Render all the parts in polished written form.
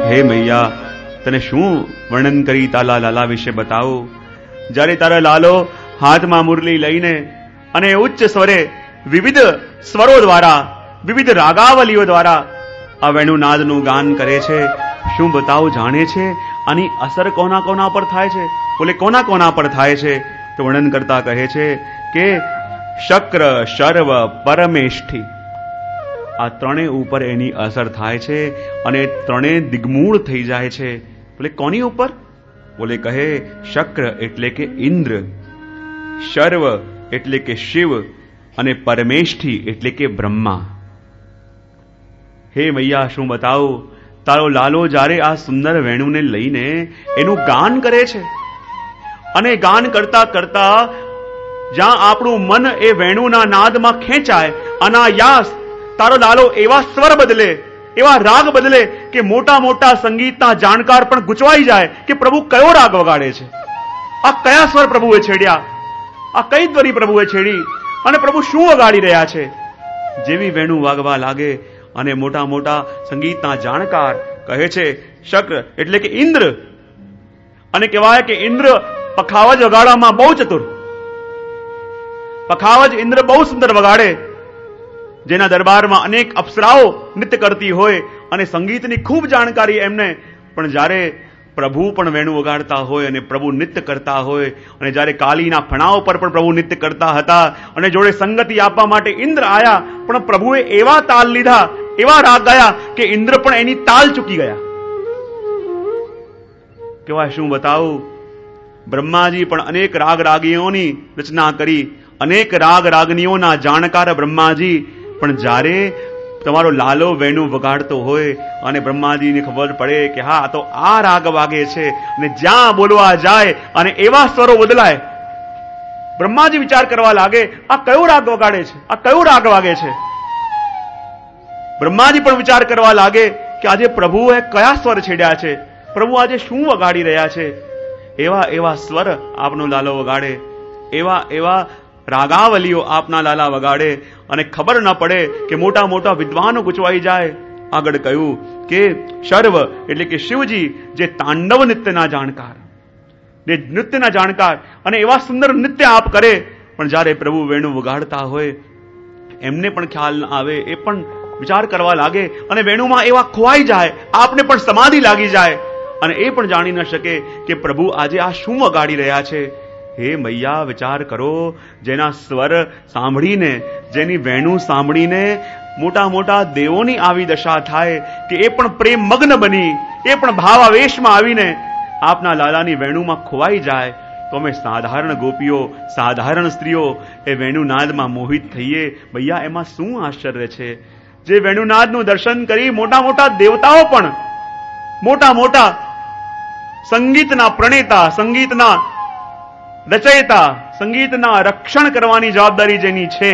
હે મૈયા, તને શું વર્ણન કરી તારા લાલા વિશે બતાવું? જ્યારે તારા લાલો હાથમાં મુરલી લઈને અને ઉચ્ચ સ્વરે વિવિધ સ્વરો દ્વારા, વિવિધ રાગાવલીઓ દ્વારા આ વેણુનાદનું ગાન કરે છે, શું બતાવું જાણે છે? આની અસર કોના કોના પર થાય છે? બોલે કોના કોના પર થાય છે? તો વર્ણન કરતા કહે છે કે શક્ર, શર્વ, પરમેષ્ઠી, આ ત્રણેય ઉપર એની અસર થાય છે અને ત્રણેય દિગ્મૂળ થઈ જાય છે. બોલે કોની ઉપર? બોલે કહે શક્ર એટલે કે ઇન્દ્ર, શર્વ એટલે કે શિવ અને પરમેષ્ઠી એટલે કે બ્રહ્મા. હે મૈયા, શું બતાવું? તારો લાલો જ્યારે આ સુંદર વેણુને લઈને એનું ગાન કરે છે અને ગાન કરતા કરતા જ્યાં આપણું મન એ વેણુના નાદમાં ખેંચાય, અનાયાસ તારો લાલો એવા સ્વર બદલે, એવા રાગ બદલે કે મોટા મોટા સંગીતના જાણકાર પણ ગૂંચવાઈ જાય કે પ્રભુ કયો રાગ વગાડે છે, આ કયા સ્વર પ્રભુએ છેડ્યા, આ કઈ ધ્વનિ પ્રભુએ છેડી અને પ્રભુ શું વગાડી રહ્યા છે. જેવી વેણુ વાગવા લાગે અને મોટા મોટા સંગીતના જાણકાર કહે છે શક્ર એટલે કે ઇન્દ્ર, અને કહેવાય કે ઇન્દ્ર પખાવજ વગાડવામાં બહુ ચતુર. પખાવજ ઇન્દ્ર બહુ સુંદર વગાડે, જેના દરબારમાં અનેક અપ્સરાઓ નૃત્ય કરતી હોય અને સંગીતની ખૂબ જાણકારી એમને. પણ જ્યારે પ્રભુ પણ વેણુ વગાડતા હોય અને પ્રભુ નૃત્ય કરતા હોય, અને જ્યારે કાલીના ફણાઓ પર પણ પ્રભુ નૃત્ય કરતા હતા અને જોડે સંગતિ આપવા માટે ઇન્દ્ર આયા, પણ પ્રભુએ એવા તાલ લીધા, એવા રાગ ગાયા કે ઇન્દ્ર પણ એની તાલ ચૂકી ગયા. કેવા શું બતાવું? બ્રહ્માજી પણ અનેક રાગ રાગીઓની રચના કરી, અનેક રાગ રાગનીઓના જાણકાર બ્રહ્માજી, પણ જ્યારે તમારો લાલો વેણુ વગાડતો હોય અને બ્રહ્માજીને ખબર પડે કે હા આ તો આ રાગ વાગે છે, અને જ્યાં બોલવા જાય અને એવા સ્વરો બદલાય, બ્રહ્માજી વિચાર કરવા લાગે આ કયો રાગ વગાડે છે, આ કયો રાગ વાગે છે. બ્રહ્માજી પણ વિચાર કરવા લાગે કે આજે પ્રભુએ કયા સ્વર છેડ્યા છે, પ્રભુ આજે શું વગાડી રહ્યા છે. એવા એવા સ્વર આપનો લાલો વગાડે, એવા એવા રાગાવલીઓ આપના લાલા વગાડે અને ખબર ન પડે કે મોટા મોટા વિદ્વાનો ગૂંચવાઈ જાય. આગળ કહ્યું કે શર્વ એટલે કે શિવજી, જે તાંડવ નૃત્યના જાણકાર, જે નૃત્યના જાણકાર, અને એવા સુંદર નૃત્ય આપ કરે, પણ જ્યારે પ્રભુ વેણુ વગાડતા હોય એમને પણ ખ્યાલ ન આવે, એ પણ વિચાર કરવા લાગે અને વેણુમાં એવા ખોવાઈ જાય, આપને પણ સમાધિ લાગી જાય અને એ પણ જાણી ન શકે કે પ્રભુ આજે આ શું વગાડી રહ્યા છે. હે મૈયા, વિચાર કરો, જેના સ્વર સાંભળીને, જેની વેણુ સાંભળીને મોટા મોટા દેવોની આવી દશા થાય કે એ પણ પ્રેમ મગ્ન બની, એ પણ ભાવાવેશમાં આવીને આપના લાલાની વેણુમાં ખોવાઈ જાય, તો અમે સાધારણ ગોપીઓ, સાધારણ સ્ત્રીઓ એ વેણુનાદમાં મોહિત થઈએ. ભૈયા, એમાં શું આશ્ચર્ય છે? જે વેણુનાદનું દર્શન કરી મોટા મોટા દેવતાઓ પણ, મોટા મોટા સંગીતના પ્રણેતા, સંગીતના રચયિતા, સંગીતના રક્ષણ કરવાની જવાબદારી જેની છે,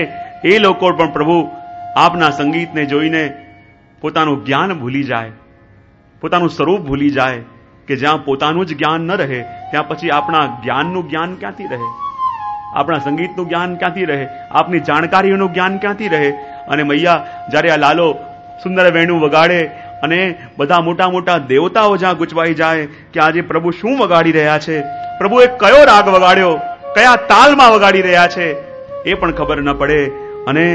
એ લોકો પણ પ્રભુ આપના સંગીતને જોઈને પોતાનું જ્ઞાન ભૂલી જાય, પોતાનું સ્વરૂપ ભૂલી જાય, કે જ્યાં પોતાનું જ જ્ઞાન ન રહે ત્યાં પછી આપણા જ્ઞાનનું જ્ઞાન ક્યાંથી રહે, આપણા સંગીતનું જ્ઞાન ક્યાંથી રહે, આપની જાણકારીઓનું જ્ઞાન ક્યાંથી રહે. અને મૈયા, જ્યારે આ લાલો સુંદર વેણુ વગાડે અને બધા મોટા મોટા દેવતાઓ જ્યાં ગૂંચવાઈ જાય કે આજે પ્રભુ શું વગાડી રહ્યા છે, પ્રભુએ કયો રાગ વગાડ્યો, કયા તાલમાં વગાડી રહ્યા છે, એ પણ ખબર ન પડે અને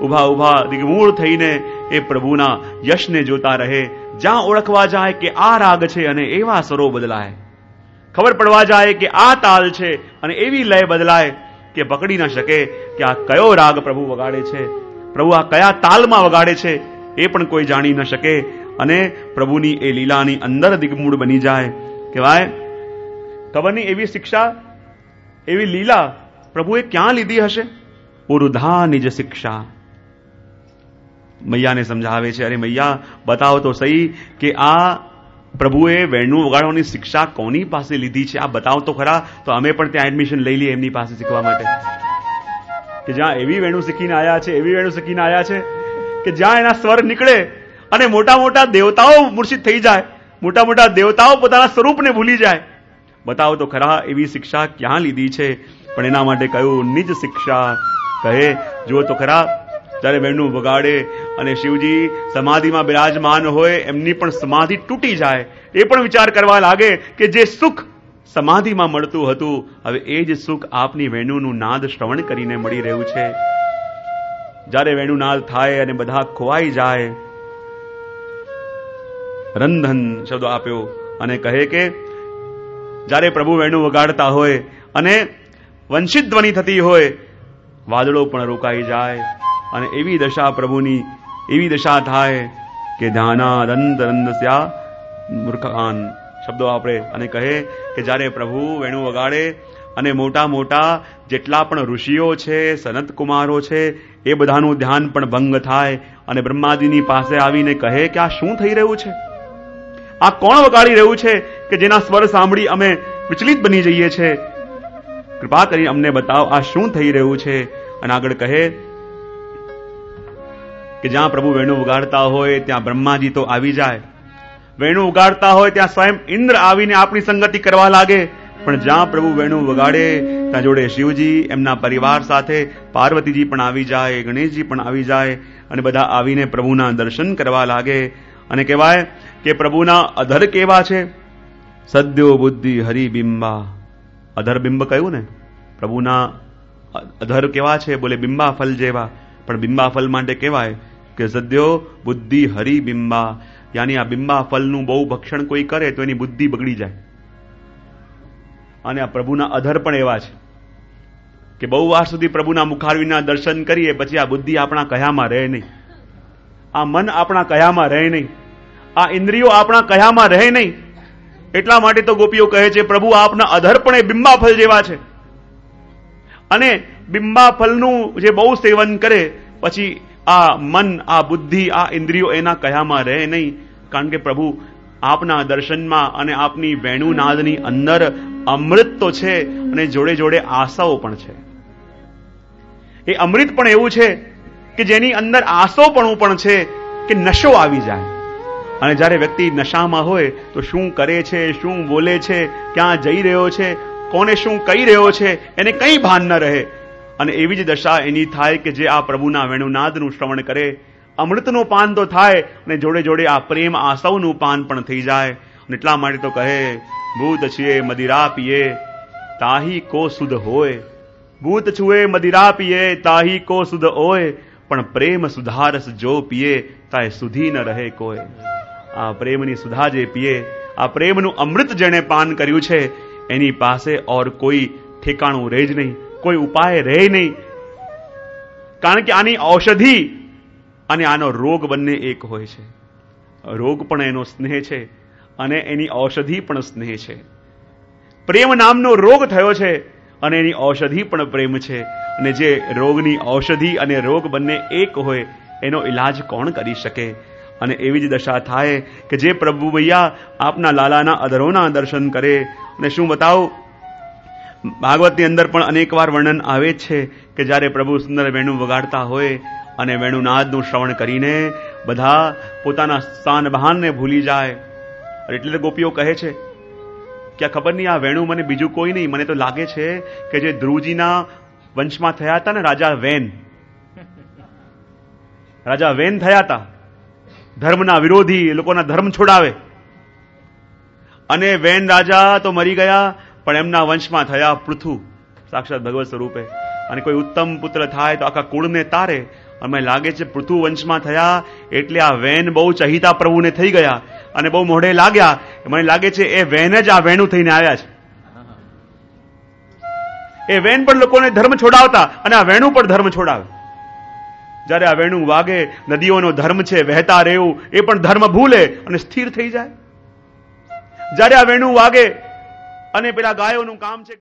ઉભા ઉભા દિગ્મૂળ થઈને એ પ્રભુના યશને જોતા રહે. જ્યાં ઓળખવા જાય કે આ રાગ છે અને એવા સ્વરો બદલાય, ખબર પડવા જાય કે આ તાલ છે અને એવી લય બદલાય કે પકડી ન શકે કે આ કયો રાગ પ્રભુ વગાડે છે, પ્રભુ આ કયા તાલમાં વગાડે છે, એ પણ કોઈ જાણી ન શકે. અને પ્રભુની એ લીલાની અંદર દિગ્મૂળ બની જાય. કહેવાય ખબર નહીં એવી શિક્ષા, એવી લીલા પ્રભુએ ક્યાં લીધી હશે? ઉરુધા નિજ શિક્ષા. મૈયાને સમજાવે છે, અરે મૈયા, બતાવો તો સહી કે આ પ્રભુએ વેણુ વગાડવાની શિક્ષા કોની પાસે લીધી છે, આ બતાવો તો ખરા, તો અમે પણ ત્યાં એડમિશન લઈ લઈએ એમની પાસે શીખવા માટે. કે જ્યાં એવી વેણુ શીખીને આવ્યા છે, એવી વેણુ શીખીને આવ્યા છે કે જ્યાં એના સ્વર નીકળે અને મોટા મોટા દેવતાઓ મૂર્છિત થઈ જાય, મોટા મોટા દેવતાઓ પોતાના સ્વરૂપને ભૂલી જાય. બતાવો તો ખરા એવી શિક્ષા ક્યાં લીધી છે? પણ એના માટે કહ્યું નિજ શિક્ષા. કહે જુઓ તો ખરા, જ્યારે વેણુ વગાડે અને શિવજી સમાધિમાં બિરાજમાન હોય એમની પણ સમાધિ તૂટી જાય, એ પણ વિચાર કરવા લાગે કે જે સુખ સમાધિમાં મળતું હતું હવે એ જ સુખ આપની વેણુનું નાદ શ્રવણ કરીને મળી રહ્યું છે. જ્યારે વેણુનાદ થાય અને બધા ખોવાઈ જાય, રંધન શબ્દ આપ્યો અને કહે કે જ્યારે પ્રભુ વેણુ વગાડતા હોય અને વંશિત ધ્વનિ થતી હોય, વાદળો પણ રોકાઈ જાય અને એવી દશા પ્રભુની એવી દશા થાય કે ધ્યાના રંદ રંદસ્યા મૂર્ખાન શબ્દો આપણે અને કહે કે જ્યારે પ્રભુ વેણુ વગાડે અને મોટા મોટા જેટલા પણ ઋષિઓ છે, સનત કુમારો છે, એ બધાનું ધ્યાન પણ ભંગ થાય અને બ્રહ્માજીની પાસે આવીને કહે કે આ શું થઈ રહ્યું છે, આ કોણ વગાડી રહ્યું છે કે જેના સ્વર સાંભળી અમે વિચલિત બની જઈએ છીએ, કૃપા કરી અમને બતાવો આ શું થઈ રહ્યું છે. અને આગળ કહે કે જ્યાં પ્રભુ વેણુ વગાડતા હોય ત્યાં બ્રહ્માજી તો આવી જાય, વેણુ વગાડતા હોય ત્યાં સ્વયં ઇન્દ્ર આવીને આપણી સંગતિ કરવા લાગે, પણ જ્યાં પ્રભુ વેણુ વગાડે ત્યાં જોડે શિવજી એમના પરિવાર સાથે પાર્વતીજી પણ આવી જાય, ગણેશજી પણ આવી જાય અને બધા આવીને પ્રભુના દર્શન કરવા લાગે. અને કહેવાય કે પ્રભુના અધર કેવા છે, સદ્યો બુદ્ધિ હરિબિંબા. અધર બિંબ કહ્યું ને, પ્રભુના અધર કેવા છે, બોલે બિંબા ફલ જેવા, પણ બિંબા ફલ માટે કહેવાય કે સદ્યો બુદ્ધિ હરિબિંબા, યાની આ બિંબા ફલનું બહુ ભક્ષણ કોઈ કરે તો એની બુદ્ધિ બગડી જાય. અને આ પ્રભુના અધર પણ એવા છે કે બહુ વાર સુધી પ્રભુના મુખારવિંદના દર્શન કરીએ પછી આ બુદ્ધિ આપણા કયામાં રહે નહીં, આ મન આપણા કયામાં રહે નહીં, આ ઇન્દ્રિયો આપણા કયામાં રહે નહીં. એટલા માટે તો ગોપીઓ કહે છે પ્રભુ આપના અધર પણ એ બિંબા ફલ જેવા છે. અને બિંબા ફલનું જે બહુ સેવન કરે પછી આ મન, આ બુદ્ધિ, આ ઇન્દ્રિયો એના કયામાં રહે નહીં, કારણ કે પ્રભુ આપના દર્શનમાં અને આપની વેણુનાદની અંદર અમૃત તો છે અને જોડે જોડે આશાઓ પણ છે. એ અમૃત પણ એવું છે કે જેની અંદર આશાઓપણું પણ છે કે નશો આવી જાય. અને જ્યારે વ્યક્તિ નશામાં હોય તો શું કરે છે, શું બોલે છે, ક્યાં જઈ રહ્યો છે, કોને શું કહી રહ્યો છે, એને કંઈ ભાન ન રહે. અને એવી જ દશા એની થાય કે જે આ પ્રભુના વેણુનાદનું શ્રવણ કરે, અમૃતનું પાન તો થાય અને જોડે જોડે આ પ્રેમ આશાઓનું પાન પણ થઈ જાય. અને એટલા માટે તો કહે ભૂત છીએ મદિરા પીએ તાહી કો સુધ હોય, ભૂત છુએ મદિરા પીએ તાહી કો સુધ હોય, પણ પ્રેમ સુધારસ જો પીએ તાય સુધી ન રહે કોઈ. આ પ્રેમની સુધા જે પીએ, આ પ્રેમનું અમૃત જેણે પાન કર્યું છે એની પાસે ઓર કોઈ ઠેકાણું રહે જ નહીં, કોઈ ઉપાય રહે નહીં. કારણ કે આની ઔષધિ અને આનો રોગ બંને એક હોય છે. રોગ પણ એનો સ્નેહ છે અને એની ઔષધિ પણ સ્નેહ છે. પ્રેમ નામનો રોગ થયો છે અને એની ઔષધિ પણ પ્રેમ છે. અને જે રોગની ઔષધિ અને રોગ બંને એક હોય એનો ઈલાજ કોણ કરી શકે. અને એવી જ દશા થાય કે જે પ્રભુ ભૈયા આપના લાલાના અધરોના દર્શન કરે. અને શું બતાવું, ભાગવતની અંદર પણ અનેક વાર વર્ણન આવે છે કે જ્યારે પ્રભુ સુંદર વેણુ વગાડતા હોય અને વેણુનાદનું શ્રવણ કરીને બધા પોતાના સ્થાન બહાનને ભૂલી જાય. એટલે ગોપીઓ કહે છે કે ખબર નહીં આ વેણુ મને બીજું કોઈ નહીં, મને તો લાગે છે કે જે ધ્રુવજીના વંશમાં થયા હતા ને રાજા વેન થયા હતા, ધર્મના વિરોધી, એ લોકોના ધર્મ છોડાવે. અને વેન રાજા તો મરી ગયા પણ એમના વંશમાં થયા પૃથુ, સાક્ષાત ભગવત સ્વરૂપે. અને કોઈ ઉત્તમ પુત્ર થાય તો આખા કુળને તારે. અને લાગે છે પૃથુ વંશમાં થયા એટલે આ વેન બહુ ચહિતા પ્રભુને થઈ ગયા અને બહુ મોઢે લાગ્યા. મને લાગે છે એ વેન જ આ વેણુ થઈને આવ્યા છે. એ વેન પણ લોકોને ધર્મ છોડાવતા અને આ વેણુ પણ ધર્મ છોડાવે. જ્યારે આ વેણુ વાગે, નદીઓનો ધર્મ છે વહેતા રહેવું, એ પણ ધર્મ ભૂલે અને સ્થિર થઈ જાય. જ્યારે આ વેણુ વાગે અને પેલા ગાયોનું કામ છે